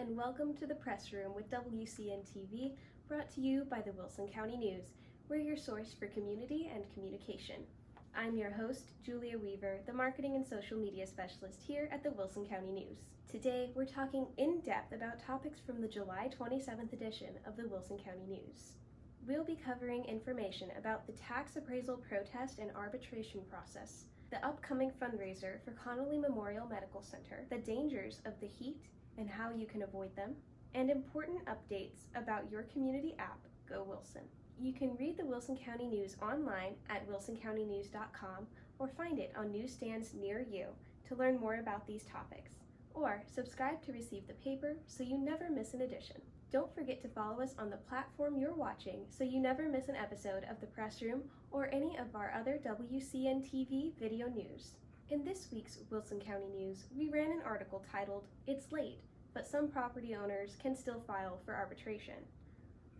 and welcome to the Press Room with WCN-TV, brought to you by the Wilson County News. We're your source for community and communication. I'm your host, Julia Weaver, the Marketing and Social Media Specialist here at the Wilson County News. Today, we're talking in depth about topics from the July 27th edition of the Wilson County News. We'll be covering information about the tax appraisal protest and arbitration process, the upcoming fundraiser for Connolly Memorial Medical Center, the dangers of the heat and how you can avoid them, and important updates about your community app, goWILSON. You can read the Wilson County News online at wilsoncountynews.com or find it on newsstands near you to learn more about these topics, or subscribe to receive the paper so you never miss an edition. Don't forget to follow us on the platform you're watching so you never miss an episode of The Press Room or any of our other WCN-TV video news. In this week's Wilson County News, we ran an article titled, "It's Late, but Some Property Owners Can Still File for Arbitration."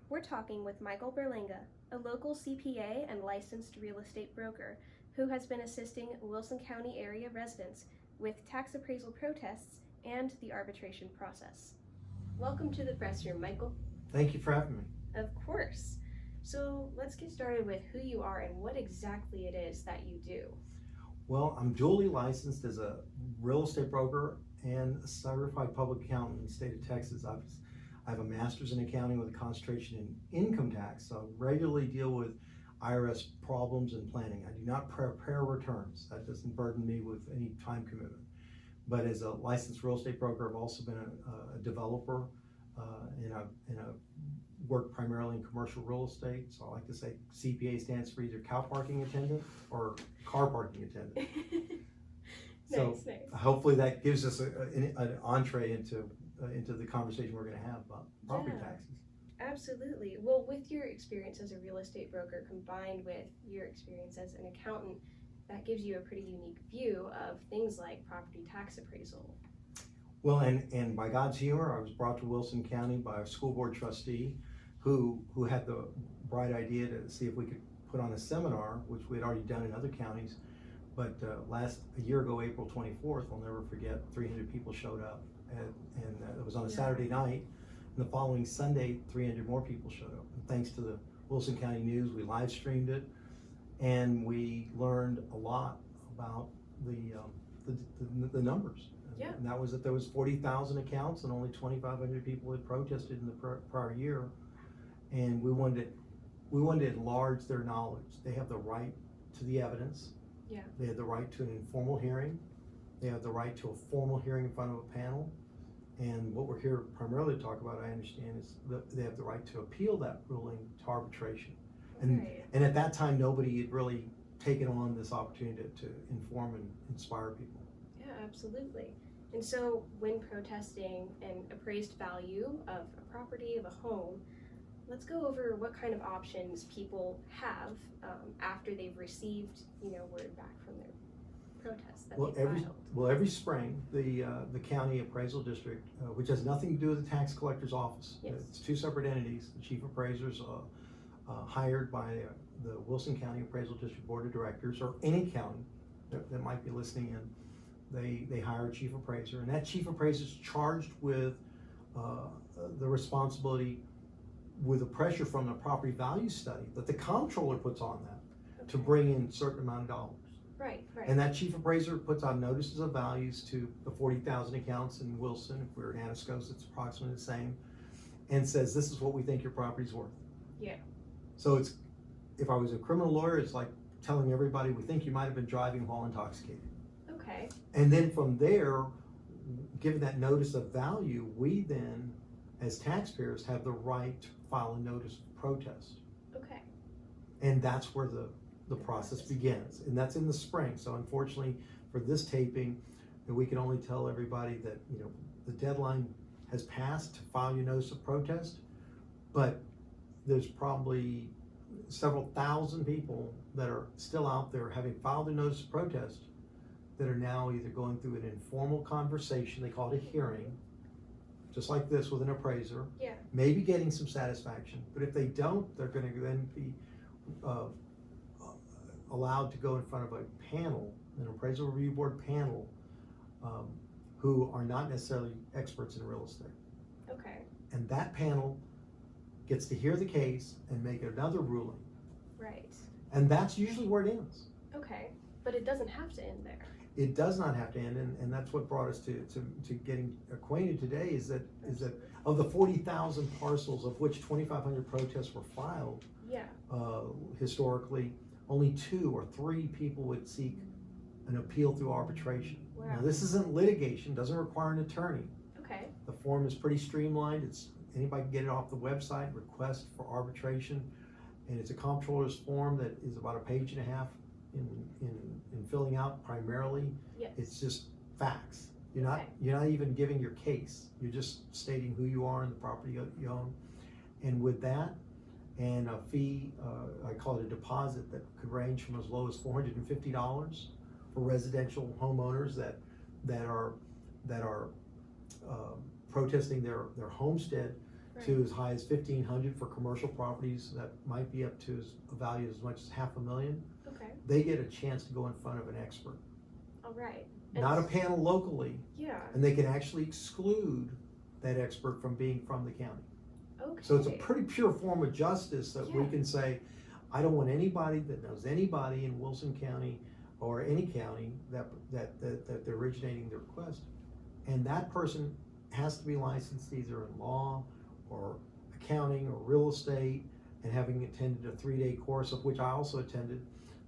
We're talking with Michael Berlanga, a local CPA and licensed real estate broker who has been assisting Wilson County area residents with tax appraisal protests and the arbitration process. Welcome to the Press Room, Michael. Thank you for having me. Of course. So let's get started with who you are and what exactly it is that you do. Well, I'm dually licensed as a real estate broker and a certified public accountant in the state of Texas. I have a master's in accounting with a concentration in income tax, so I regularly deal with IRS problems and planning. I do not prepare returns. That doesn't burden me with any time commitment. But as a licensed real estate broker, I've also been a developer, and I've worked primarily in commercial real estate. So I like to say CPA stands for either cow parking attendant or car parking attendant. Nice. Hopefully that gives us an entree into the conversation we're going to have about property taxes. Absolutely. Well, with your experience as a real estate broker combined with your experience as an accountant, that gives you a pretty unique view of things like property tax appraisal. Well, and by God's humor, I was brought to Wilson County by a school board trustee who had the bright idea to see if we could put on a seminar, which we had already done in other counties. But a year ago, April 24th, I'll never forget, 300 people showed up. And it was on a Saturday night. And the following Sunday, 300 more people showed up. And thanks to the Wilson County News, we live streamed it. And we learned a lot about the numbers. Yeah. And that was that there was 40,000 accounts and only 2,500 people had protested in the prior year. And we wanted to enlarge their knowledge. They have the right to the evidence. Yeah. They have the right to an informal hearing. They have the right to a formal hearing in front of a panel. And what we're here primarily to talk about, I understand, is that they have the right to appeal that ruling to arbitration. And at that time, nobody had really taken on this opportunity to inform and inspire people. Yeah, absolutely. And so when protesting an appraised value of a property, of a home, let's go over what kind of options people have after they've received, word back from their protest that they filed. Every spring, the county appraisal district, which has nothing to do with the tax collector's office. Yes. It's two separate entities. The chief appraisers hired by the Wilson County Appraisal District Board of Directors, or any county that might be listening in, they hire a chief appraiser, and that chief appraiser is charged with the responsibility, with the pressure from the property value study that the comptroller puts on them to bring in a certain amount of dollars. Right. And that chief appraiser puts out notices of values to the 40,000 accounts in Wilson. If we're in Anascos, it's approximately the same, and says, this is what we think your property's worth. Yeah. So if I was a criminal lawyer, it's like telling everybody, we think you might have been driving while intoxicated. Okay. And then from there, given that notice of value, we then, as taxpayers, have the right to file a notice of protest. Okay. And that's where the process begins. And that's in the spring. So unfortunately, for this taping, we can only tell everybody that, the deadline has passed to file your notice of protest, but there's probably several thousand people that are still out there having filed a notice of protest that are now either going through an informal conversation, they call it a hearing, just like this with an appraiser, maybe getting some satisfaction, but if they don't, they're going to then be allowed to go in front of a panel, an appraisal review board panel, who are not necessarily experts in real estate. Okay. And that panel gets to hear the case and make another ruling. Right. And that's usually where it ends. Okay. But it doesn't have to end there. It does not have to end, and that's what brought us to getting acquainted today is that of the 40,000 parcels of which 2,500 protests were filed, Yeah. Historically, only 2 or 3 people would seek an appeal through arbitration. Wow. Now, this isn't litigation, doesn't require an attorney. Okay. The form is pretty streamlined. It's anybody can get it off the website, request for arbitration, and it's a comptroller's form that is about a page and a half in filling out primarily. Yes. It's just facts. You're Okay. not even giving your case. You're just stating who you are and the property you own. And with that, and a fee, I call it a deposit that could range from as low as $450 for residential homeowners that are protesting their homestead, Right. to as high as $1,500 for commercial properties that might be up to a value as much as $500,000. Okay. They get a chance to go in front of an expert, All right. not a panel locally, Yeah. and they can actually exclude that expert from being from the county. Okay. So it's a pretty pure form of justice that we Yeah. can say, I don't want anybody that knows anybody in Wilson County or any county that they're originating the request. And that person has to be licensed either in law or accounting or real estate, and having attended a 3-day course, of which I also attended.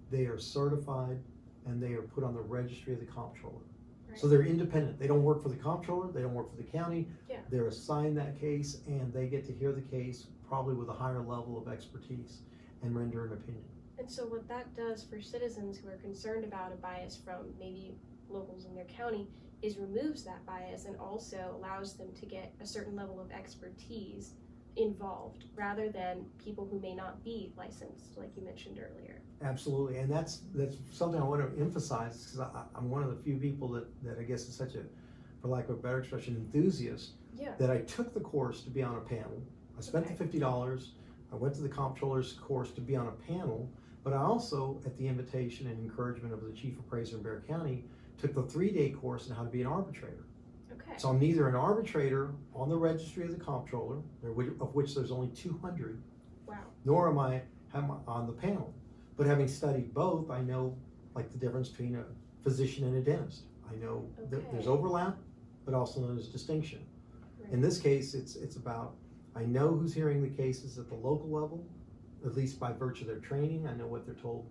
They are certified and they are put on the registry of the comptroller. Right. So they're independent. They don't work for the comptroller, they don't work for the county. Yeah. They're assigned that case and they get to hear the case probably with a higher level of expertise and render an opinion. And so what that does for citizens who are concerned about a bias from maybe locals in their county is removes that bias and also allows them to get a certain level of expertise involved rather than people who may not be licensed, like you mentioned earlier. Absolutely, and that's something I want to emphasize, because I'm one of the few people that I guess is such a, for lack of a better expression, enthusiast, Yeah. that I took the course to be on a panel. I spent the $50, I went to the comptroller's course to be on a panel, but I also, at the invitation and encouragement of the chief appraiser in Bexar County, took the 3-day course on how to be an arbitrator. Okay. So I'm neither an arbitrator on the registry of the comptroller, of which there's only 200, Wow. nor am I on the panel. But having studied both, I know like the difference between a physician and a dentist. I know that there's overlap, but also there's distinction. Right. In this case, it's about, I know who's hearing the cases at the local level, at least by virtue of their training. I know what they're told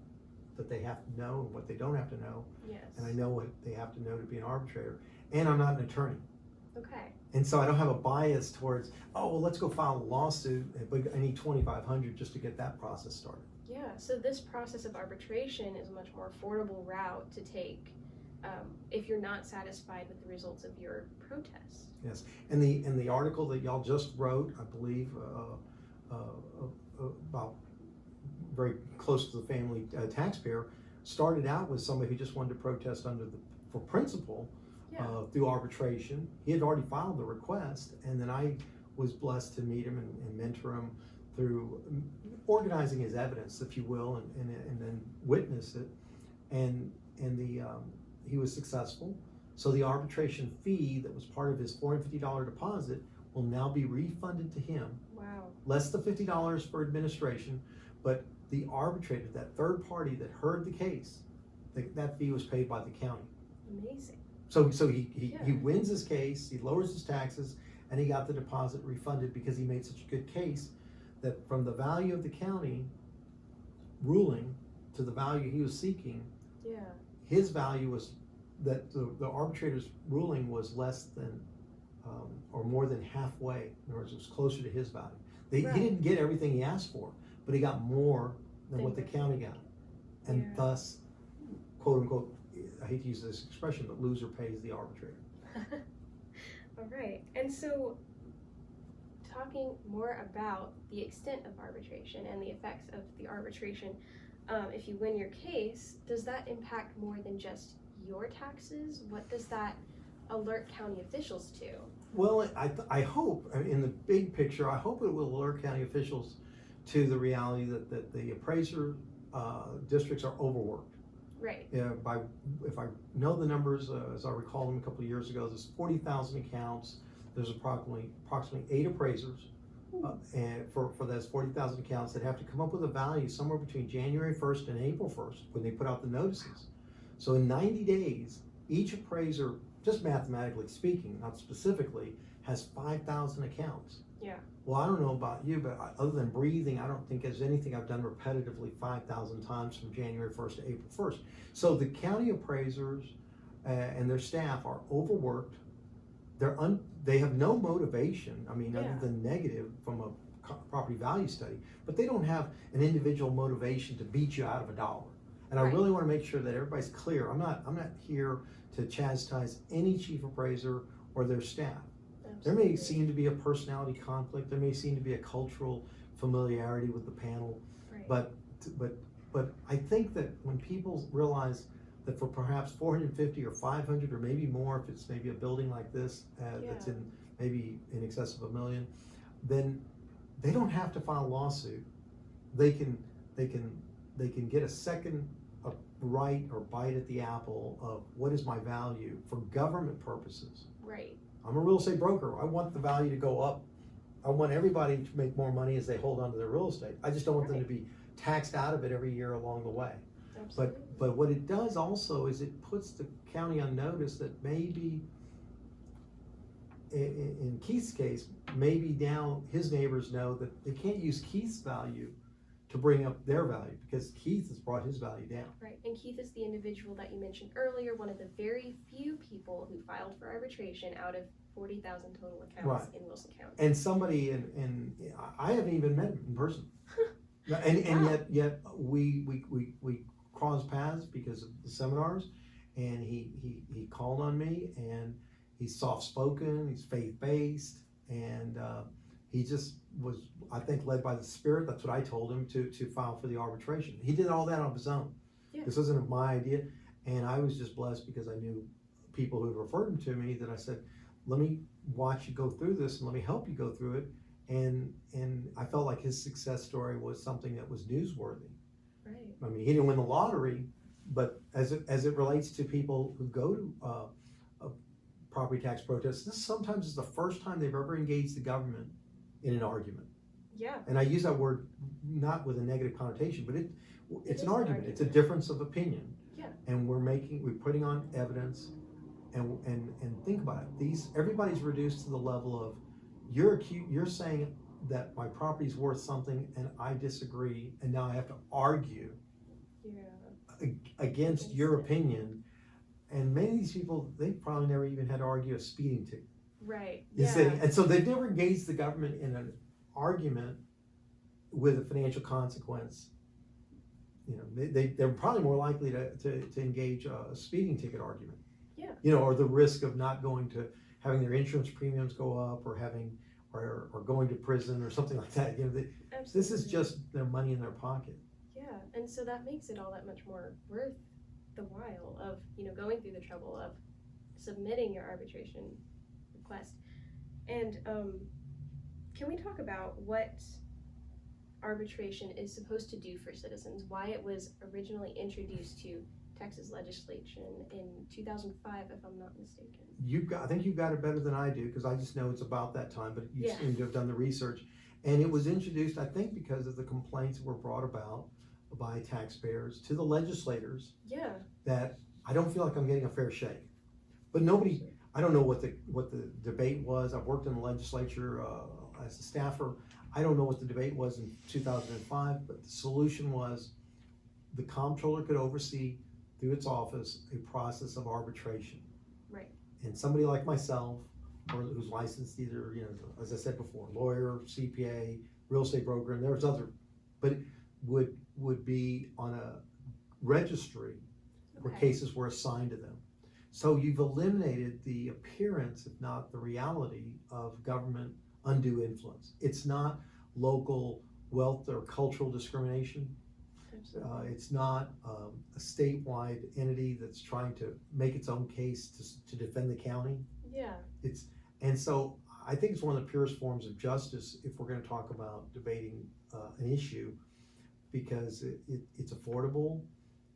that they have to know and what they don't have to know. Yes. And I know what they have to know to be an arbitrator. And I'm not an attorney. Okay. And so I don't have a bias towards, oh, well, let's go file a lawsuit, but I need $2,500 just to get that process started. Yeah, so this process of arbitration is a much more affordable route to take if you're not satisfied with the results of your protest. Yes, and the article that y'all just wrote, I believe, about very close to the family taxpayer, started out with somebody who just wanted to protest for principle. Yeah. Through arbitration. He had already filed the request, and then I was blessed to meet him and mentor him through organizing his evidence, if you will, and then witness it. And he was successful. So the arbitration fee that was part of his $450 deposit will now be refunded to him. Wow. Less the $50 for administration, but the arbitrator, that third party that heard the case, that fee was paid by the county. Amazing. So he wins his case, he lowers his taxes, and he got the deposit refunded because he made such a good case that from the value of the county ruling to the value he was seeking, Yeah. his value was that the arbitrator's ruling was less than or more than halfway. In other words, it was closer to his value. He didn't get everything he asked for, but he got more than what the county got. And thus, quote unquote, I hate to use this expression, but loser pays the arbitrator. All right. And so, talking more about the extent of arbitration and the effects of the arbitration, if you win your case, does that impact more than just your taxes? What does that alert county officials to? Well, I hope, in the big picture, I hope it will alert county officials to the reality that the appraiser districts are overworked. Right. If I know the numbers, as I recall them a couple of years ago, there's 40,000 accounts. there's approximately 8 appraisers, and for those 40,000 accounts that have to come up with a value somewhere between January 1st and April 1st when they put out the notices. So in 90 days, each appraiser, just mathematically speaking, not specifically, has 5,000 accounts. Yeah. Well, I don't know about you, but other than breathing, I don't think there's anything I've done repetitively 5,000 times from January 1st to April 1st. So the county appraisers and their staff are overworked. They have no motivation, I mean, other than negative from a property value study, but they don't have an individual motivation to beat you out of a dollar. And I really want to make sure that everybody's clear. I'm not here to chastise any chief appraiser or their staff. There may seem to be a personality conflict. There may seem to be a cultural familiarity with the panel, but I think that when people realize that for perhaps 450 or 500 or maybe more, if it's maybe a building like this that's in maybe in excess of $1 million, then they don't have to file a lawsuit. They can get a second right or bite at the apple of what is my value for government purposes. Right. I'm a real estate broker. I want the value to go up. I want everybody to make more money as they hold on to their real estate. I just don't want them to be taxed out of it every year along the way. Absolutely. But what it does also is it puts the county on notice that maybe, in Keith's case, maybe now his neighbors know that they can't use Keith's value to bring up their value because Keith has brought his value down. Right, and Keith is the individual that you mentioned earlier, one of the very few people who filed for arbitration out of 40,000 total accounts in Wilson County. And somebody and I haven't even met him in person. And yet we crossed paths because of the seminars, and he called on me, and he's soft-spoken, he's faith-based, and he just was, I think, led by the Spirit. That's what I told him to file for the arbitration. He did all that on his own. Yeah. This wasn't my idea, and I was just blessed because I knew people who had referred him to me that I said, let me watch you go through this and let me help you go through it. And I felt like his success story was something that was newsworthy. Right. I mean, he didn't win the lottery, but as it relates to people who go to property tax protests, this sometimes is the first time they've ever engaged the government in an argument. Yeah. And I use that word not with a negative connotation, but it's an argument. It's a difference of opinion. Yeah. And we're putting on evidence, and think about it. Everybody's reduced to the level of you're saying that my property's worth something and I disagree, and now I have to argue against your opinion. And many of these people, they probably never even had to argue a speeding ticket. Right. And so they've never engaged the government in an argument with a financial consequence. You know, they're probably more likely to engage a speeding ticket argument. Yeah. You know, or the risk of not having their insurance premiums go up, or or going to prison or something like that. You know, this is just their money in their pocket. Yeah, and so that makes it all that much more worth the while of, going through the trouble of submitting your arbitration request. And can we talk about what arbitration is supposed to do for citizens, why it was originally introduced to Texas legislation in 2005, if I'm not mistaken? I think you've got it better than I do, because I just know it's about that time, but you seem to have done the research. And it was introduced, I think, because of the complaints that were brought about by taxpayers to the legislators. Yeah. That I don't feel like I'm getting a fair shake. But I don't know what the debate was. I've worked in the legislature as a staffer. I don't know what the debate was in 2005, but the solution was the comptroller could oversee through its office a process of arbitration. Right. And somebody like myself, or who's licensed either, as I said before, lawyer, CPA, real estate broker, and there's other, but it would be on a registry where cases were assigned to them. So you've eliminated the appearance, if not the reality, of government undue influence. It's not local wealth or cultural discrimination. It's not a statewide entity that's trying to make its own case to defend the county. Yeah. And so I think it's one of the purest forms of justice if we're going to talk about debating an issue, because it's affordable,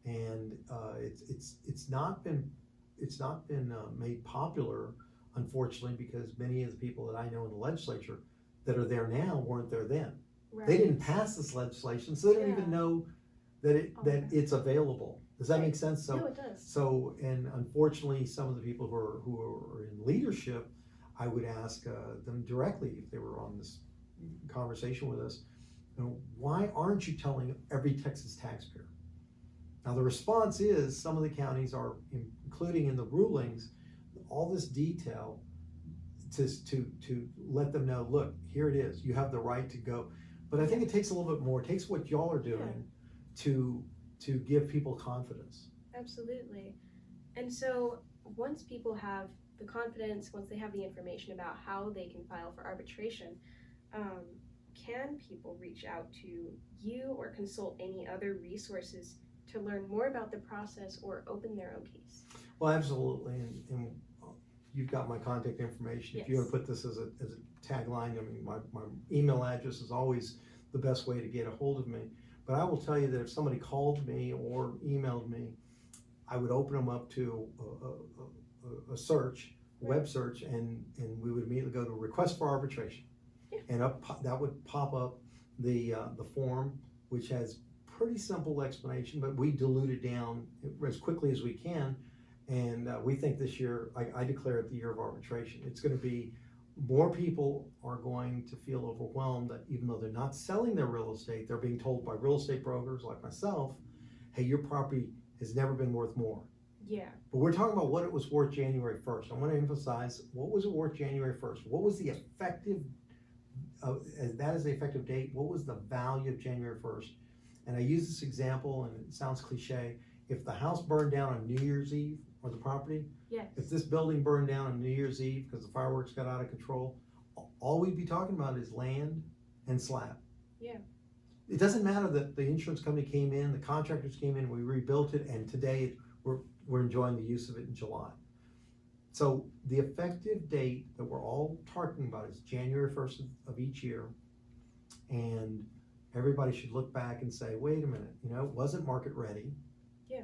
and it's not been made popular unfortunately, because many of the people that I know in the legislature that are there now weren't there then. Right. They didn't pass this legislation, so they don't even know that it's available. Does that make sense? So, no, it does. So, and unfortunately, some of the people who are in leadership, I would ask them directly if they were on this conversation with us, why aren't you telling every Texas taxpayer? Now, the response is some of the counties are including in the rulings all this detail to let them know, look, here it is, you have the right to go. But I think it takes a little bit more. It takes what y'all are doing to give people confidence. Absolutely. And so once people have the confidence, once they have the information about how they can file for arbitration, can people reach out to you or consult any other resources to learn more about the process or open their own case? Well, absolutely. And you've got my contact information. Yes. If you want to put this as a tagline, I mean, my email address is always the best way to get a hold of me. But I will tell you that if somebody called me or emailed me, I would open them up to a search, web search, and we would immediately go to request for arbitration. Yeah. And that would pop up the form, which has pretty simple explanation, but we dilute it down as quickly as we can. And we think this year, I declare it the year of arbitration. It's going to be, more people are going to feel overwhelmed that even though they're not selling their real estate, they're being told by real estate brokers like myself, hey, your property has never been worth more. Yeah. But we're talking about what it was worth January 1st. I want to emphasize, what was it worth January 1st? What was the effective, that is the effective date, what was the value of January 1st? And I use this example, and it sounds cliche, if the house burned down on New Year's Eve, or the property, yes. If this building burned down on New Year's Eve because the fireworks got out of control, all we'd be talking about is land and slab. Yeah. It doesn't matter that the insurance company came in, the contractors came in, we rebuilt it, and today we're enjoying the use of it in July. So the effective date that we're all talking about is January 1st of each year, and everybody should look back and say, wait a minute, it wasn't market ready. Yeah.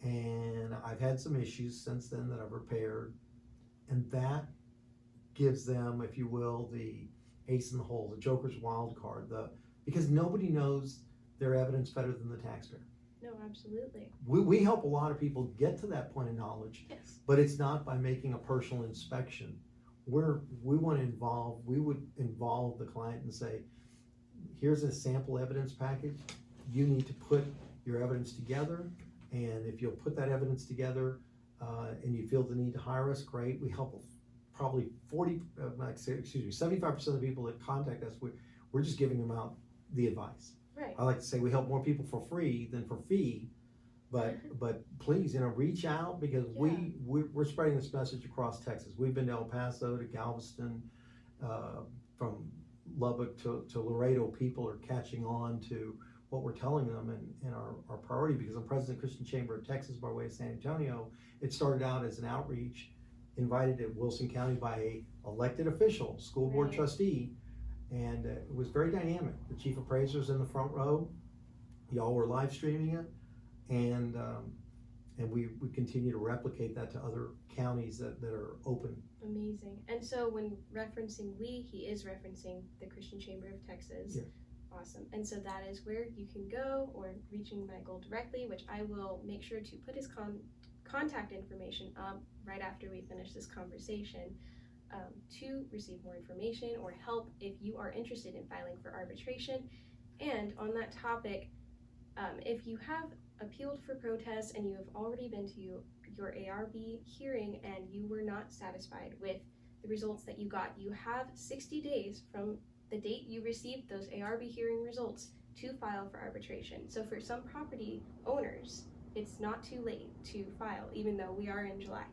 And I've had some issues since then that I've repaired, and that gives them, if you will, the ace in the hole, the Joker's wild card, because nobody knows their evidence better than the taxpayer. No, absolutely. We help a lot of people get to that point of knowledge, yes. But it's not by making a personal inspection. We would involve the client and say, here's a sample evidence package. You need to put your evidence together. And if you'll put that evidence together and you feel the need to hire us, great. We help probably 75% of the people that contact us, we're just giving them out the advice. Right. I like to say we help more people for free than for fee, but please, reach out, because we're spreading this message across Texas. We've been to El Paso, to Galveston, from Lubbock to Laredo. People are catching on to what we're telling them, and our priority, because I'm president of Christian Chamber of Texas by way of San Antonio. It started out as an outreach invited to Wilson County by a elected official, school board trustee, and it was very dynamic. The chief appraiser's in the front row. Y'all were live streaming it, and we continue to replicate that to other counties that are open. Amazing. And so when referencing he is referencing the Christian Chamber of Texas. Yeah. Awesome. And so that is where you can go, or reaching Michael directly, which I will make sure to put his contact information up right after we finish this conversation, to receive more information or help if you are interested in filing for arbitration. And on that topic, if you have appealed for protest and you have already been to your ARB hearing and you were not satisfied with the results that you got, you have 60 days from the date you received those ARB hearing results to file for arbitration. So for some property owners, it's not too late to file, even though we are in July.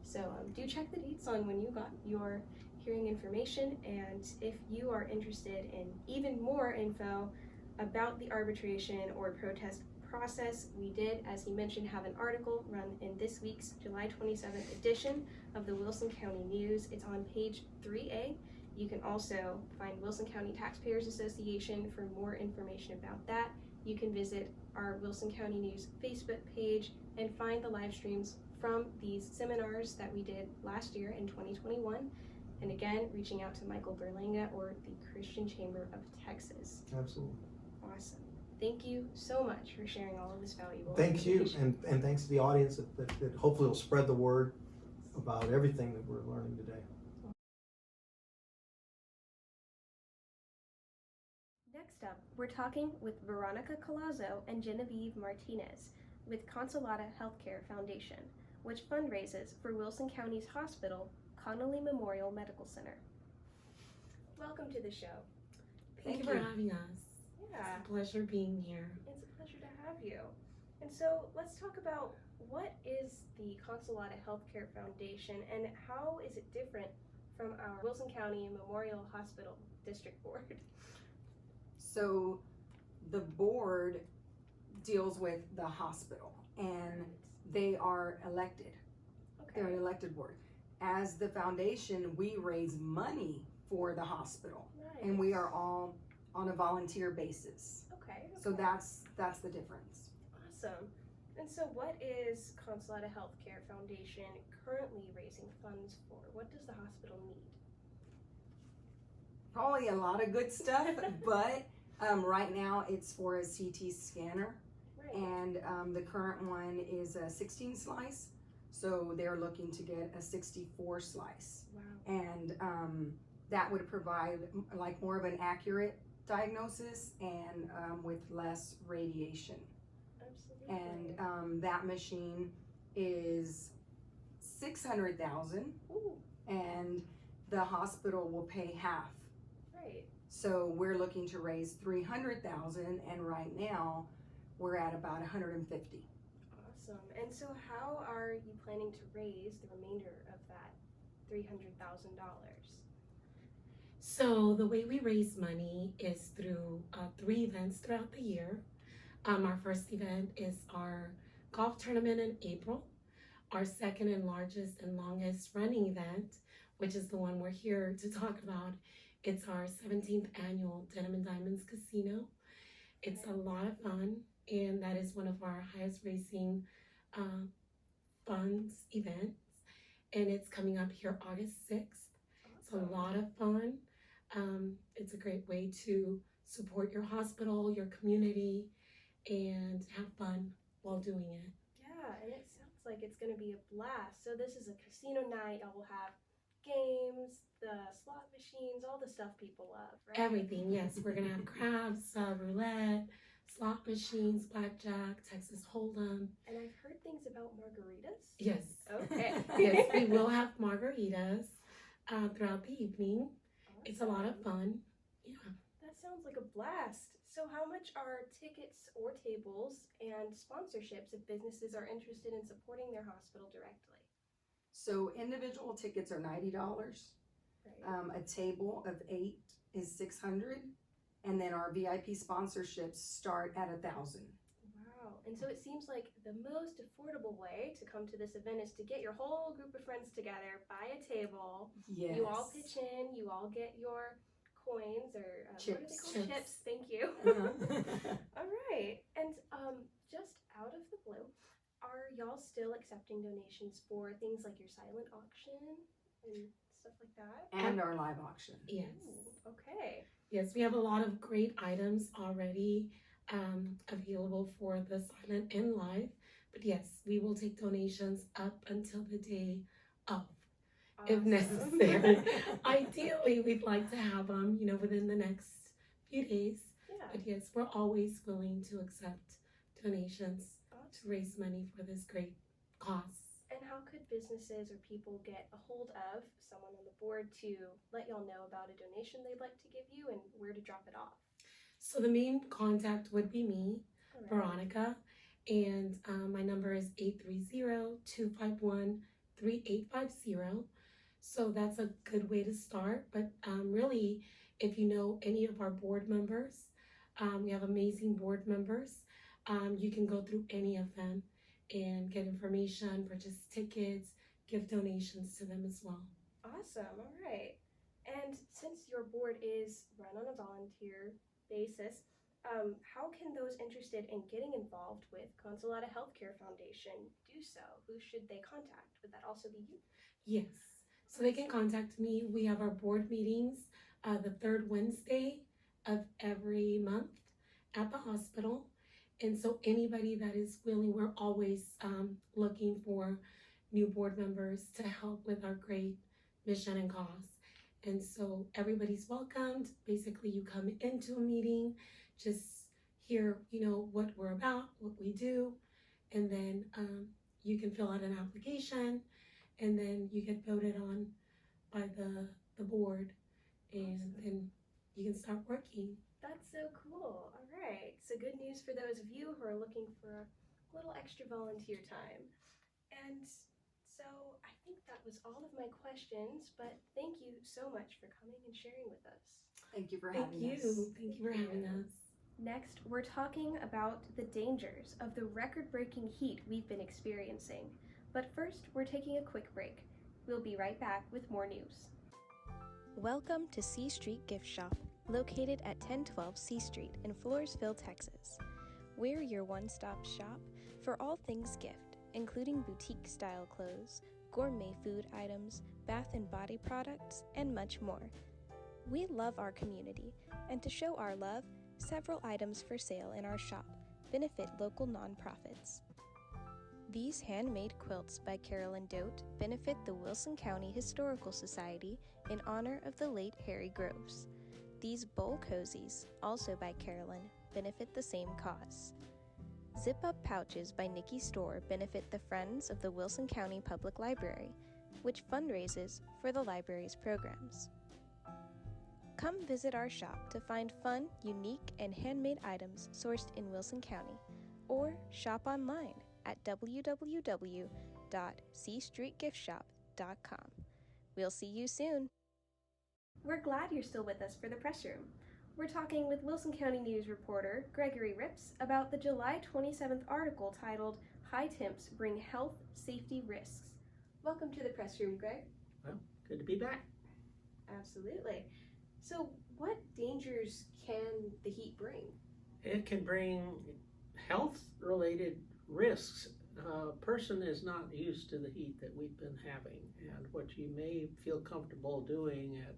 So do check the dates on when you got your hearing information, and if you are interested in even more info about the arbitration or protest process, we did, as he mentioned, have an article run in this week's July 27th edition of the Wilson County News. It's on page 3A. You can also find Wilson County Taxpayers Association for more information about that. You can visit our Wilson County News Facebook page and find the live streams from these seminars that we did last year in 2021. And again, reaching out to Michael Berlanga or the Christian Chamber of Texas. Absolutely. Awesome. Thank you so much for sharing all of this valuable Thank you, information. and thanks to the audience that hopefully will spread the word about everything that we're learning today. Next up, we're talking with Veronica Collazo and Genevieve Martinez with Consolata Healthcare Foundation, which fundraises for Wilson County's hospital, Connolly Memorial Medical Center. Welcome to the show. Thank you for having us. Yeah, It's a pleasure being here. it's a pleasure to have you. And so let's talk about what is the Consolata Healthcare Foundation and how is it different from our Wilson County Memorial Hospital District Board? So the board deals with the hospital and they are elected. They're an elected board. As the foundation, we raise money for the hospital and we are all on a volunteer basis. Okay. So that's the difference. Awesome. And so what is Consolata Healthcare Foundation currently raising funds for? What does the hospital need? Probably a lot of good stuff, but right now it's for a CT scanner. Right. And the current one is a 16 slice, so they're looking to get a 64 slice. Wow. And that would provide like more of an accurate diagnosis and with less radiation. Absolutely. And that machine is $600,000, and the hospital will pay half. Right. So we're looking to raise $300,000, and right now we're at about $150,000. Awesome. And so how are you planning to raise the remainder of that $300,000? So the way we raise money is through 3 events throughout the year. Our first event is our golf tournament in April. Our second and largest and longest running event, which is the one we're here to talk about, it's our 17th annual Denim and Diamonds Casino. It's a lot of fun, and that is one of our highest raising funds events. And it's coming up here August 6th. It's a lot of fun. It's a great way to support your hospital, your community, and have fun while doing it. Yeah, and it sounds like it's going to be a blast. So this is a casino night. Y'all will have games, the slot machines, all the stuff people love, right? Everything, yes. We're going to have crabs, roulette, slot machines, blackjack, Texas Hold'em. And I've heard things about margaritas. Yes. Okay. Yes, we will have margaritas throughout the evening. It's a lot of fun. Yeah. That sounds like a blast. So how much are tickets or tables and sponsorships if businesses are interested in supporting their hospital directly? So individual tickets are $90. Right. A table of 8 is $600, and then our VIP sponsorships start at $1,000. Wow. And so it seems like the most affordable way to come to this event is to get your whole group of friends together, buy a table. Yes. You all pitch in, you all get your coins or Chips. what are they called? Chips. Thank you. All right. And just out of the blue, are y'all still accepting donations for things like your silent auction and stuff like that? And our live auction. Yes. Ooh, okay. Yes, we have a lot of great items already available for the silent and live. But yes, we will take donations up until the day of, if Awesome. necessary. Ideally, we'd like to have them, within the next few days. Yeah. But yes, we're always willing to accept donations to Awesome. raise money for this great cause. And how could businesses or people get a hold of someone on the board to let y'all know about a donation they'd like to give you and where to drop it off? So the main contact would be me, right. Veronica, and my number is 830-251-3850. So that's a good way to start. But really, if you know any of our board members, we have amazing board members. You can go through any of them and get information, purchase tickets, give donations to them as well. Awesome. All right. And since your board is run on a volunteer basis, How can those interested in getting involved with Consolata Healthcare Foundation do so? Who should they contact? Would that also be you? Yes. So they can contact me. We have our board meetings the third Wednesday of every month at the hospital. And so anybody that is willing, we're always looking for new board members to help with our great mission and cause. And so everybody's welcomed. Basically, you come into a meeting, just hear, what we're about, what we do, and then you can fill out an application, and then you get voted on by the board, and then you can start working. That's so cool. All right. So good news for those of you who are looking for a little extra volunteer time. And so I think that was all of my questions, but thank you so much for coming and sharing with us. Thank you for having us. Thank you for having us. Next, we're talking about the dangers of the record-breaking heat we've been experiencing. But first, we're taking a quick break. We'll be right back with more news. Welcome to C Street Gift Shop, located at 1012 C Street in Floresville, Texas. We're your one-stop shop for all things gift, including boutique-style clothes, gourmet food items, bath and body products, and much more. We love our community, and to show our love, several items for sale in our shop benefit local nonprofits. These handmade quilts by Carolyn Dote benefit the Wilson County Historical Society in honor of the late Harry Groves. These bowl cozies, also by Carolyn, benefit the same cause. Zip-up pouches by Nikki Storr benefit the Friends of the Wilson County Public Library, which fundraises for the library's programs. Come visit our shop to find fun, unique, and handmade items sourced in Wilson County, or shop online at www.cstreetgiftshop.com. We'll see you soon. We're glad you're still with us for the press room. We're talking with Wilson County News reporter Gregory Ripps about the July 27th article titled "High Temps Bring Health Safety Risks." Welcome to the press room, Greg. Well, good to be back. Absolutely. So, what dangers can the heat bring? It can bring health-related risks. A person is not used to the heat that we've been having, and what you may feel comfortable doing at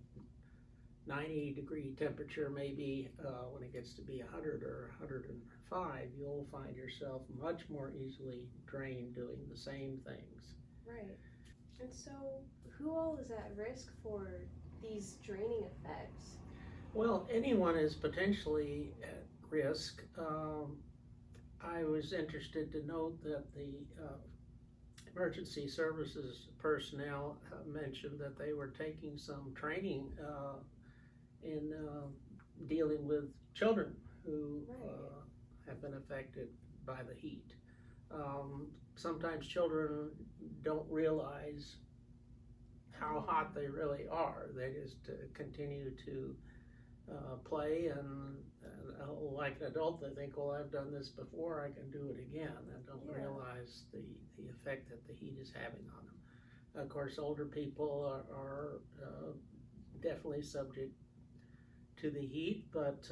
90-degree temperature, maybe when it gets to be 100 or 105, you'll find yourself much more easily drained doing the same things. Right. And so, who all is at risk for these draining effects? Well, anyone is potentially at risk. I was interested to note that the emergency services personnel mentioned that they were taking some training in dealing with children who have been affected by the heat. Sometimes children don't realize how hot they really are. They just continue to play, and like an adult, they think, well, I've done this before, I can do it again, and don't realize the effect that the heat is having on them. Of course, older people are definitely subject to the heat, but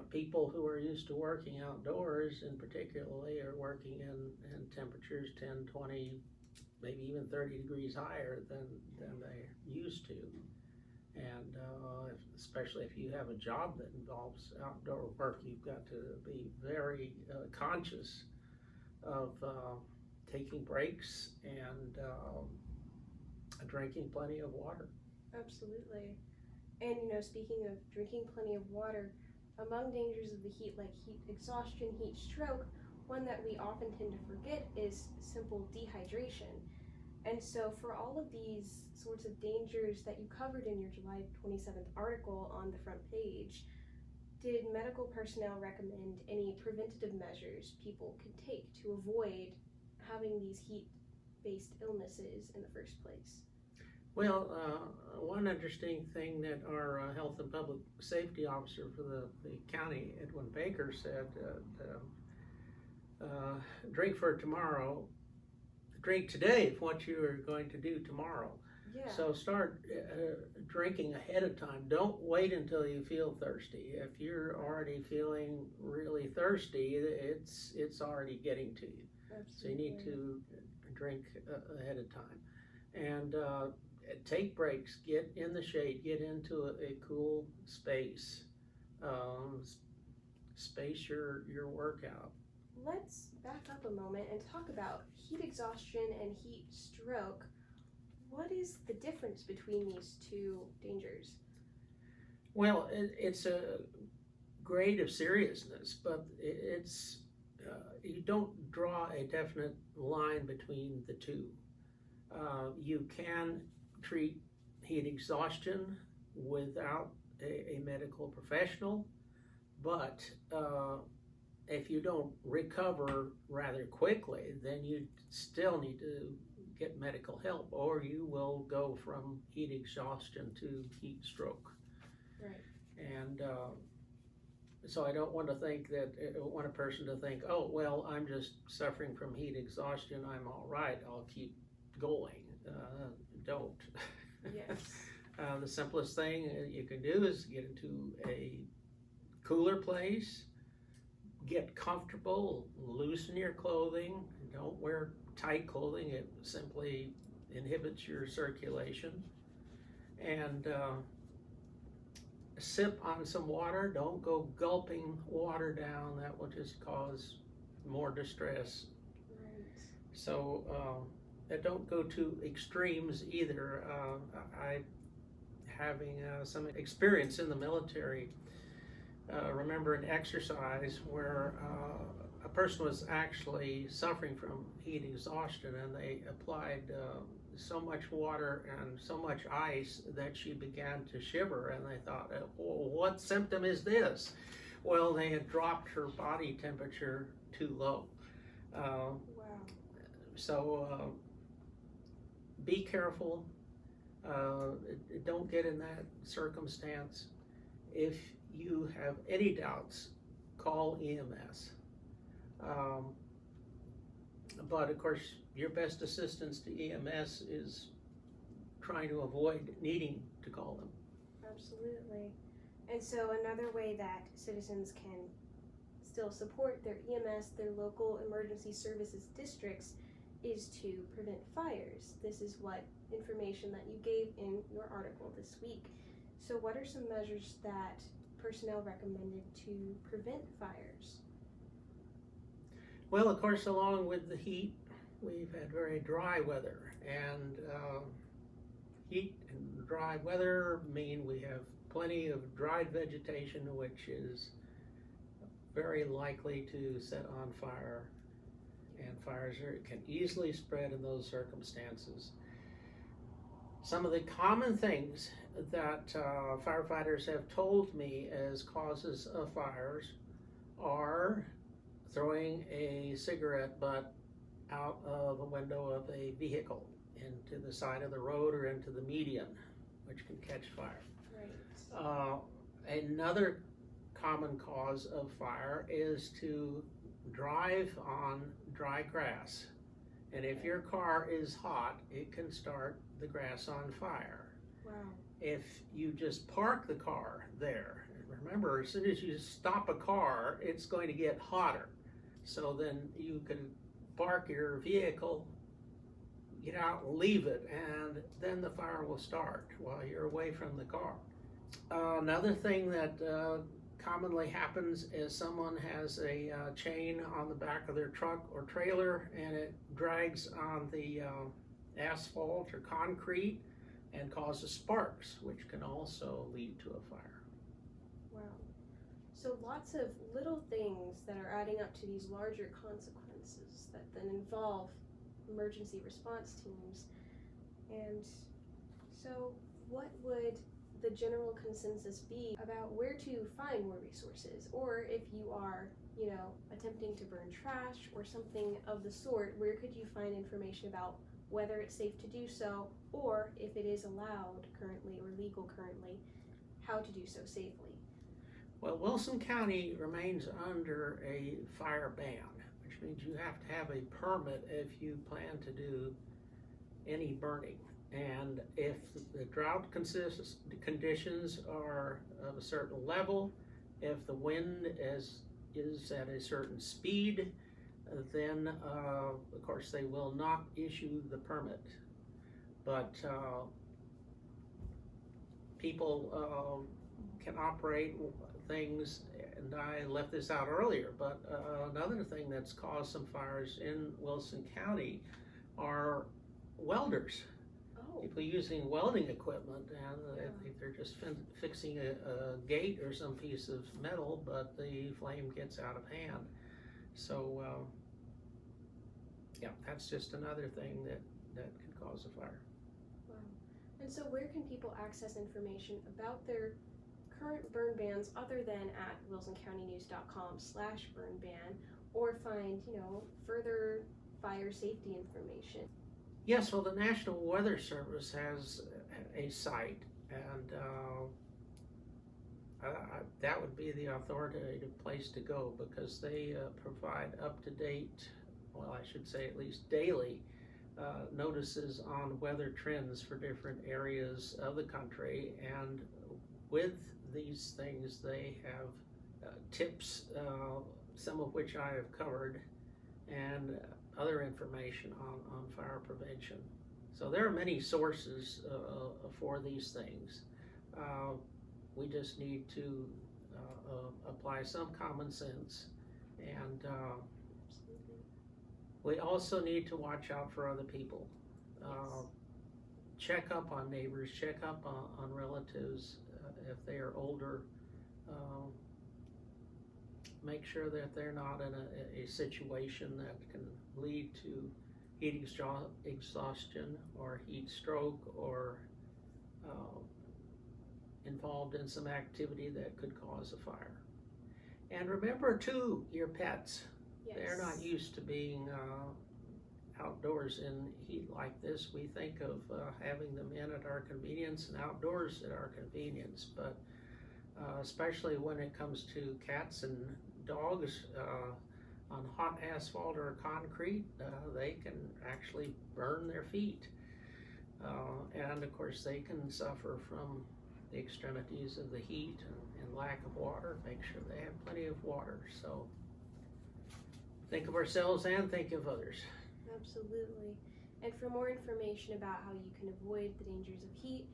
people who are used to working outdoors, in particularly, are working in temperatures 10, 20, maybe even 30 degrees higher than they're used to. And especially if you have a job that involves outdoor work, you've got to be very conscious of taking breaks and drinking plenty of water. Absolutely. And speaking of drinking plenty of water, among dangers of the heat, like heat exhaustion, heat stroke, one that we often tend to forget is simple dehydration. And so for all of these sorts of dangers that you covered in your July 27th article on the front page, did medical personnel recommend any preventative measures people could take to avoid having these heat-based illnesses in the first place? Well, one interesting thing that our health and public safety officer for the county, Edwin Baker, said, drink for tomorrow. Drink today for what you are going to do tomorrow. Yeah. So start drinking ahead of time. Don't wait until you feel thirsty. If you're already feeling really thirsty, it's already getting to you. Absolutely. So you need to drink ahead of time. And take breaks, get in the shade, get into a cool space, space your workout. Let's back up a moment and talk about heat exhaustion and heat stroke. What is the difference between these two dangers? Well, it's a grade of seriousness, but it's you don't draw a definite line between the two. You can treat heat exhaustion without a medical professional, but if you don't recover rather quickly, then you still need to get medical help, or you will go from heat exhaustion to heat stroke. Right. And so I don't want to think that, want a person to think, oh, well, I'm just suffering from heat exhaustion, I'm all right, I'll keep going. Don't. Yes. The simplest thing you can do is get into a cooler place, get comfortable, loosen your clothing, don't wear tight clothing, it simply inhibits your circulation, and sip on some water. Don't go gulping water down, that will just cause more distress. Right. So don't go to extremes either. I, having some experience in the military, remember an exercise where a person was actually suffering from heat exhaustion, and they applied so much water and so much ice that she began to shiver, and they thought, well, what symptom is this? Well, they had dropped her body temperature too low. Wow. So be careful. Don't get in that circumstance. If you have any doubts, call EMS. But of course, your best assistance to EMS is trying to avoid needing to call them. Absolutely. And so another way that citizens can still support their EMS, their local emergency services districts, is to prevent fires. This is what information that you gave in your article this week. So what are some measures that personnel recommended to prevent fires? Well, of course, along with the heat, we've had very dry weather, and heat and dry weather mean we have plenty of dried vegetation, which is very likely to set on fire, and fires can easily spread in those circumstances. Some of the common things that firefighters have told me as causes of fires are throwing a cigarette butt out of a window of a vehicle into the side of the road or into the median, which can catch fire. Right. Another common cause of fire is to drive on dry grass. And if your car is hot, it can start the grass on fire. Wow. If you just park the car there, remember, as soon as you stop a car, it's going to get hotter. So then you can park your vehicle, get out and leave it, and then the fire will start while you're away from the car. Another thing that commonly happens is someone has a chain on the back of their truck or trailer, and it drags on the asphalt or concrete and causes sparks, which can also lead to a fire. Wow. So lots of little things that are adding up to these larger consequences that then involve emergency response teams. And so what would the general consensus be about where to find more resources? Or if you are, attempting to burn trash or something of the sort, where could you find information about whether it's safe to do so, or if it is allowed currently or legal currently, how to do so safely? Well, Wilson County remains under a fire ban, which means you have to have a permit if you plan to do any burning. And if the drought conditions are of a certain level, if the wind is at a certain speed, then of course they will not issue the permit. But people can operate things, and I left this out earlier, but another thing that's caused some fires in Wilson County are welders. Oh, People using welding equipment, and I think they're just fixing a gate or some piece of metal, but the flame gets out of hand. So, yeah, that's just another thing that can cause a fire. wow. And so where can people access information about their current burn bans other than at wilsoncountynews.com/burn-ban, or find, further fire safety information? Yes, well, the National Weather Service has a site, and that would be the authoritative place to go, because they provide up-to-date, well, I should say at least daily, notices on weather trends for different areas of the country. And with these things, they have tips, some of which I have covered, and other information on fire prevention. So there are many sources for these things. We just need to apply some common sense, and we also need to watch out for other people. Check up on neighbors, check up on relatives if they are older. Make sure that they're not in a situation that can lead to heat exhaustion or heat stroke, or involved in some activity that could cause a fire. And remember too, your pets. Yes. They're not used to being outdoors in heat like this. We think of having them in at our convenience and outdoors at our convenience, but especially when it comes to cats and dogs on hot asphalt or concrete, they can actually burn their feet. And of course they can suffer from the extremities of the heat and lack of water. Make sure they have plenty of water. So think of ourselves and think of others. Absolutely. And for more information about how you can avoid the dangers of heat,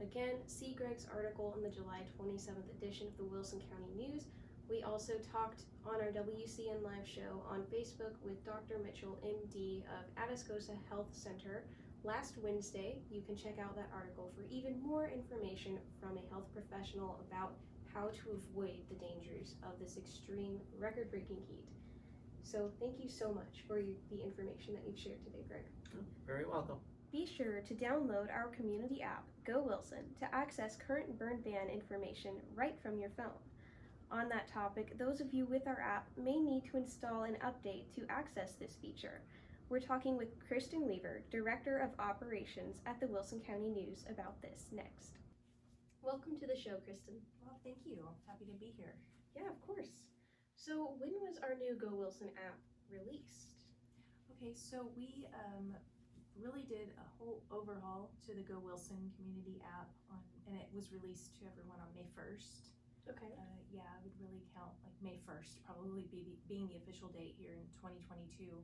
again, see Greg's article in the July 27th edition of the Wilson County News. We also talked on our WCN Live show on Facebook with Dr. Mitchell, MD of Atascosa Health Center last Wednesday. You can check out that article for even more information from a health professional about how to avoid the dangers of this extreme, record-breaking heat. So thank you so much for the information that you've shared today, Greg. Very welcome. Be sure to download our community app, goWILSON, to access current burn ban information right from your phone. On that topic, those of you with our app may need to install an update to access this feature. We're talking with Kristen Weaver, Director of Operations at the Wilson County News, about this next. Welcome to the show, Kristen. Well, thank you. I'm happy to be here. Yeah, of course. So when was our new goWILSON app released? Okay, so we really did a whole overhaul to the goWILSON community app, and it was released to everyone on May 1st. Okay. Yeah, I would really count like May 1st, probably being the official date here in 2022.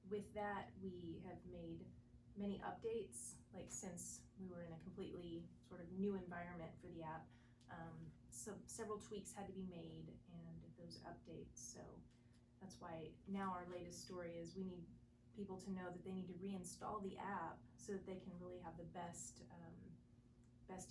With that, we have made many updates, like since we were in a completely sort of new environment for the app. So several tweaks had to be made and those updates. So that's why now our latest story is we need people to know that they need to reinstall the app so that they can really have the best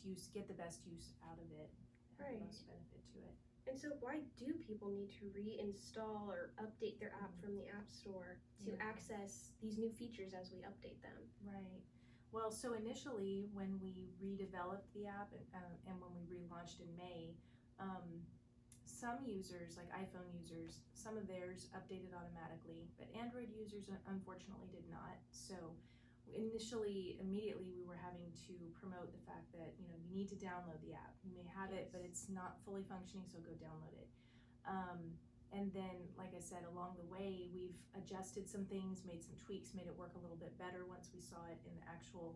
use, get the best use out of it, have Right. the most benefit to it. And so why do people need to reinstall or update their app from the App Store to Yeah. access these new features as we update them? Right. Well, so initially when we redeveloped the app and when we relaunched in May, some users, like iPhone users, some of theirs updated automatically, but Android users unfortunately did not. So immediately we were having to promote the fact that, you need to download the app. You may have it, but it's not fully functioning, so go download it. And then, like I said, along the way, we've adjusted some things, made some tweaks, made it work a little bit better once we saw it in the actual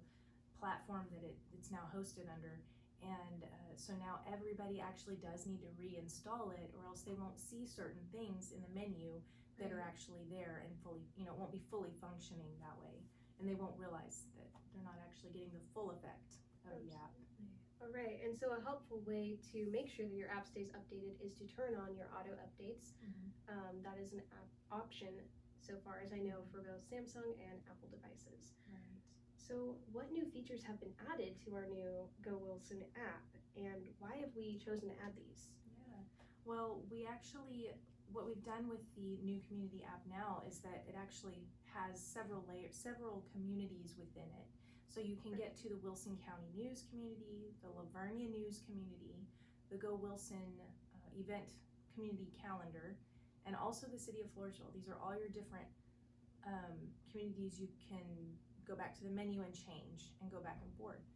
platform that it's now hosted under. And so now everybody actually does need to reinstall it, or else they won't see certain things in the menu that are actually there and fully, won't be fully functioning that way. And they won't realize that they're not actually getting the full effect of the app. All right, and so a helpful way to make sure that your app stays updated is to turn on your auto updates. That is an option, so far as I know, for both Samsung and Apple devices. Right. So what new features have been added to our new goWILSON app, and why have we chosen to add these? Yeah. Well, what we've done with the new community app now is that it actually has several communities within it. So you can get to the Wilson County News community, the Lavernia News community, the goWILSON event community calendar, and also the City of Floresville. These are all your different communities you can go back to the menu and change and go back and forth.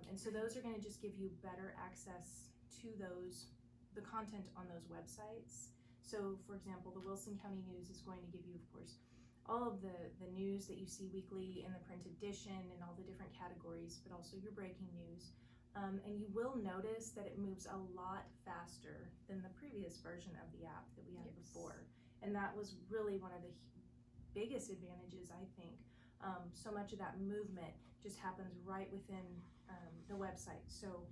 And so those are going to just give you better access to the content on those websites. So for example, the Wilson County News is going to give you, of course, all of the news that you see weekly in the print edition and all the different categories, but also your breaking news. And you will notice that it moves a lot faster than the previous version of the app that we had before. And that was really one of the biggest advantages, I think. So much of that movement just happens right within the website. So,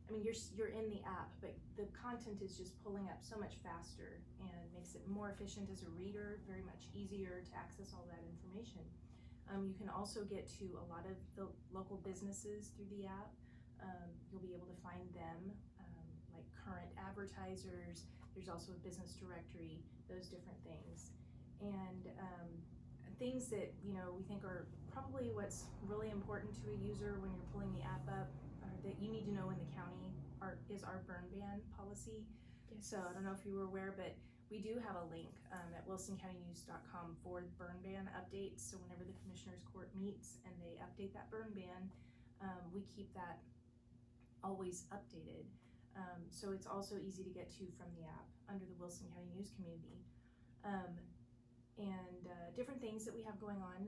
I mean, you're in the app, but the content is just pulling up so much faster and makes it more efficient as a reader, very much easier to access all that information. You can also get to a lot of the local businesses through the app. You'll be able to find them, like current advertisers. There's also a business directory, those different things. And things that, we think are probably what's really important to a user when you're pulling the app up, that you need to know in the county is our burn ban policy. Yes. So I don't know if you were aware, but we do have a link at wilsoncountynews.com for burn ban updates. So whenever the Commissioners Court meets and they update that burn ban, we keep that always updated. So it's also easy to get to from the app under the Wilson County News community. And different things that we have going on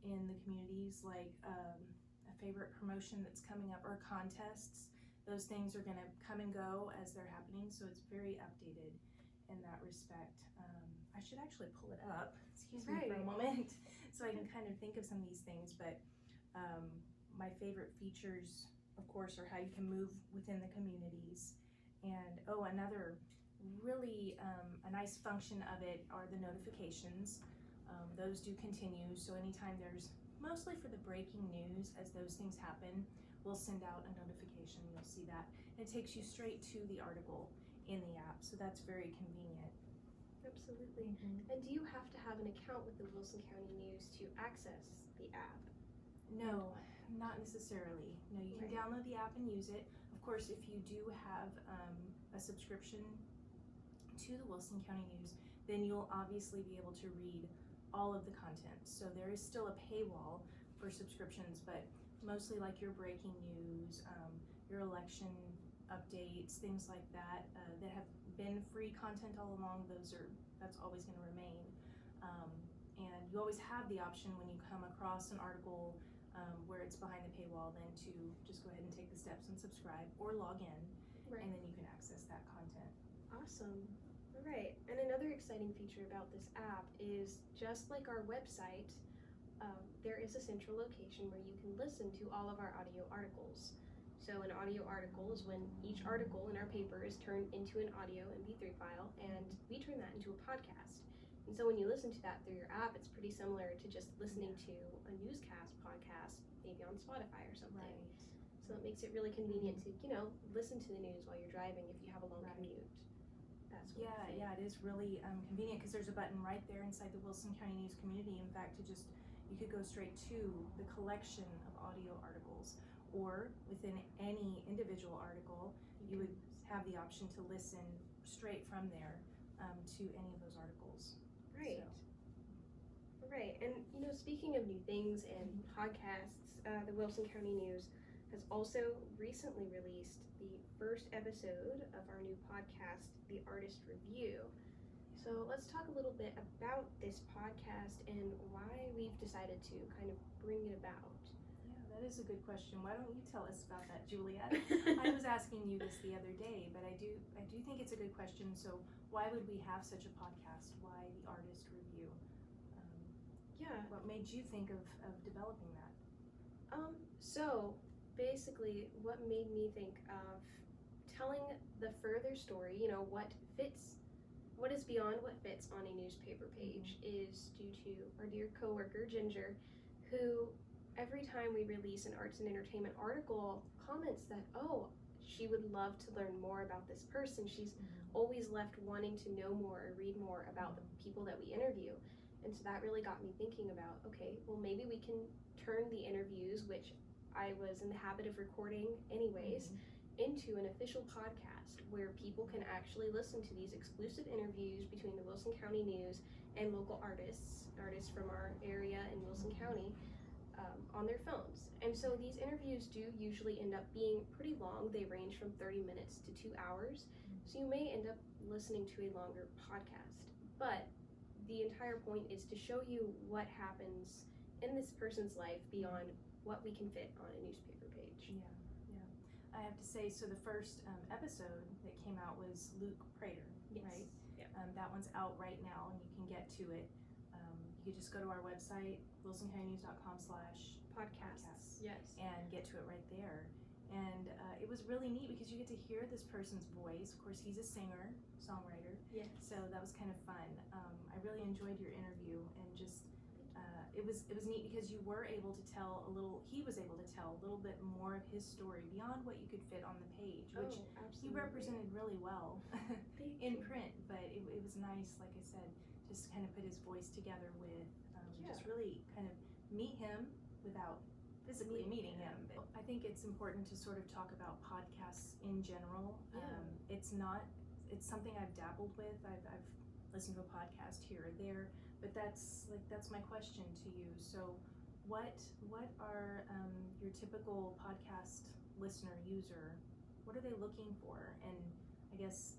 in the communities, like a favorite promotion that's coming up, or contests. Those things are going to come and go as they're happening, so it's very updated in that respect. I should actually pull it up, excuse me for a moment, so I can kind of think of some of these things, but my favorite features, of course, are how you can move within the communities. And another really a nice function of it are the notifications. Those do continue, so anytime there's, mostly for the breaking news, as those things happen, we'll send out a notification. You'll see that. It takes you straight to the article in the app, so that's very convenient. Absolutely. And do you have to have an account with the Wilson County News to access the app? No, not necessarily. No, you can download the app and use it. Of course, if you do have a subscription to the Wilson County News, then you'll obviously be able to read all of the content. So there is still a paywall for subscriptions, but mostly like your breaking news, your election updates, things like that, that have been free content all along, that's always going to remain. And you always have the option when you come across an article where it's behind the paywall, then to just go ahead and take the steps and subscribe or log in, and then you can access that content. Awesome. All right. And another exciting feature about this app is, just like our website, there is a central location where you can listen to all of our audio articles. So an audio article is when each article in our paper is turned into an audio MP3 file, and we turn that into a podcast. And so when you listen to that through your app, it's pretty similar to just listening to a newscast podcast, maybe on Spotify or something. Right. So it makes it really convenient to, listen to the news while you're driving if you have a long commute. Yeah, it is really convenient, because there's a button right there inside the Wilson County News community. In fact, you could go straight to the collection of audio articles, or within any individual article, you would have the option to listen straight from there to any of those articles. Right. Right. And speaking of new things and podcasts, the Wilson County News has also recently released the first episode of our new podcast, The Artist Review. So let's talk a little bit about this podcast and why we've decided to kind of bring it about. Yeah, that is a good question. Why don't you tell us about that, Juliet? I was asking you this the other day, but I do think it's a good question. So why would we have such a podcast? Why the artist review? Yeah. What made you think of developing that? So basically what made me think of telling the further story, what is beyond what fits on a newspaper page, is due to our dear coworker Ginger, who every time we release an arts and entertainment article comments that, oh, she would love to learn more about this person. She's always left wanting to know more or read more about the people that we interview. And so that really got me thinking about, okay, well, maybe we can turn the interviews, which I was in the habit of recording anyways, into an official podcast where people can actually listen to these exclusive interviews between the Wilson County News and local artists from our area in Wilson County, on their phones. And so these interviews do usually end up being pretty long. They range from 30 minutes to 2 hours. So you may end up listening to a longer podcast. But the entire point is to show you what happens in this person's life beyond what we can fit on a newspaper page. Yeah. I have to say, so the first episode that came out was Luke Prater, Yes. right? Yeah. That one's out right now, and you can get to it. You could just go to our website, wilsoncountynews.com/podcasts, Yes. and get to it right there. And it was really neat because you get to hear this person's voice. Of course, he's a singer, songwriter, Yes. so that was kind of fun. I really enjoyed your interview, and just it was neat because you were able to tell he was able to tell a little bit more of his story beyond what you could fit on the page, which he represented really well in print. But it was nice, like I said, just kind of put his voice together with just really kind of meet him without physically meeting him. But I think it's important to sort of talk about podcasts in general. It's something I've dabbled with. I've listened to a podcast here or there, but that's my question to you. So what are your typical podcast listener user, what are they looking for? And I guess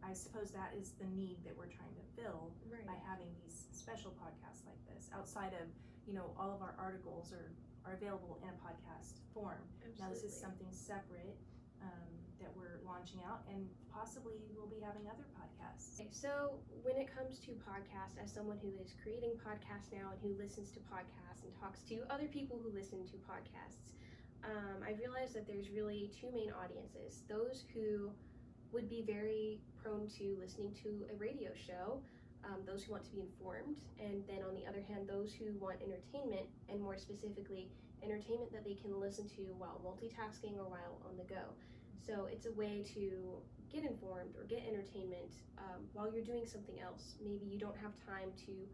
I suppose that is the need that we're trying to fill by having these special podcasts like this. Outside of, all of our articles are available in a podcast form. Absolutely. Now this is something separate that we're launching out, and possibly we'll be having other podcasts. Okay, so when it comes to podcasts, as someone who is creating podcasts now and who listens to podcasts and talks to other people who listen to podcasts, I've realized that there's really two main audiences. Those who would be very prone to listening to a radio show, those who want to be informed, and then on the other hand, those who want entertainment, and more specifically, entertainment that they can listen to while multitasking or while on the go. So it's a way to get informed or get entertainment while you're doing something else. Maybe you don't have time to,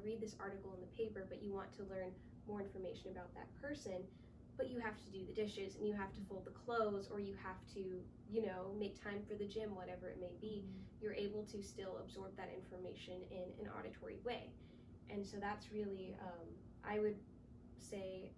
read this article in the paper, but you want to learn more information about that person, but you have to do the dishes and you have to fold the clothes, or you have to, make time for the gym, whatever it may be. You're able to still absorb that information in an auditory way. And so that's really, I would say,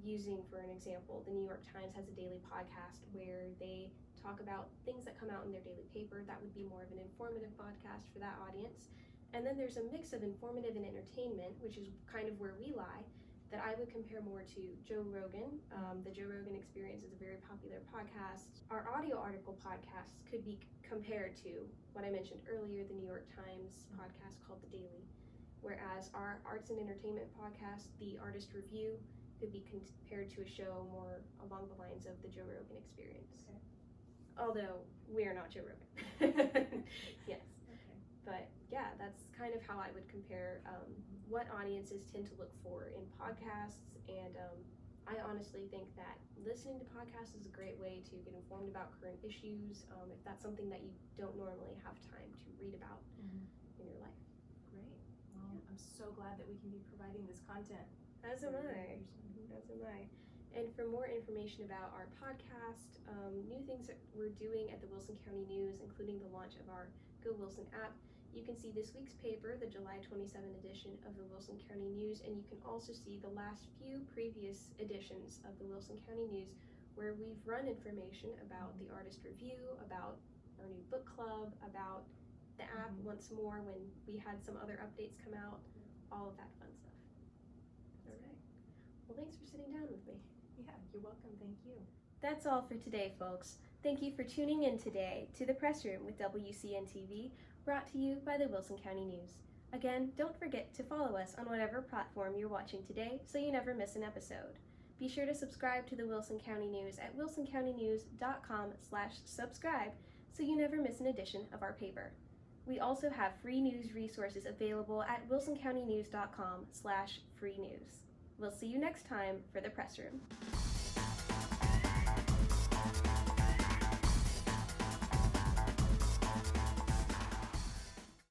using for an example, the New York Times has a daily podcast where they talk about things that come out in their daily paper. That would be more of an informative podcast for that audience. And then there's a mix of informative and entertainment, which is kind of where we lie, that I would compare more to Joe Rogan. The Joe Rogan Experience is a very popular podcast. Our audio article podcasts could be compared to what I mentioned earlier, the New York Times podcast called The Daily. Whereas our arts and entertainment podcast, The Artist Review, could be compared to a show more along the lines of the Joe Rogan Experience. Okay. Although we are not Joe Rogan. Yes. Okay. But yeah, that's kind of how I would compare what audiences tend to look for in podcasts. And I honestly think that listening to podcasts is a great way to get informed about current issues, if that's something that you don't normally have time to read about in your life. Great. Well, I'm so glad that we can be providing this content. As am I. As am I. And for more information about our podcast, new things that we're doing at the Wilson County News, including the launch of our goWILSON app, you can see this week's paper, the July 27 edition of the Wilson County News, and you can also see the last few previous editions of the Wilson County News, where we've run information about the Artist Review, about our new book club, about the app once more when we had some other updates come out, all of that fun stuff. All right. Well, thanks for sitting down with me. Yeah, you're welcome. Thank you. That's all for today, folks. Thank you for tuning in today to the Press Room with WCN-TV, brought to you by the Wilson County News. Again, don't forget to follow us on whatever platform you're watching today so you never miss an episode. Be sure to subscribe to the Wilson County News at wilsoncountynews.com/subscribe so you never miss an edition of our paper. We also have free news resources available at wilsoncountynews.com/free news. We'll see you next time for the Press Room.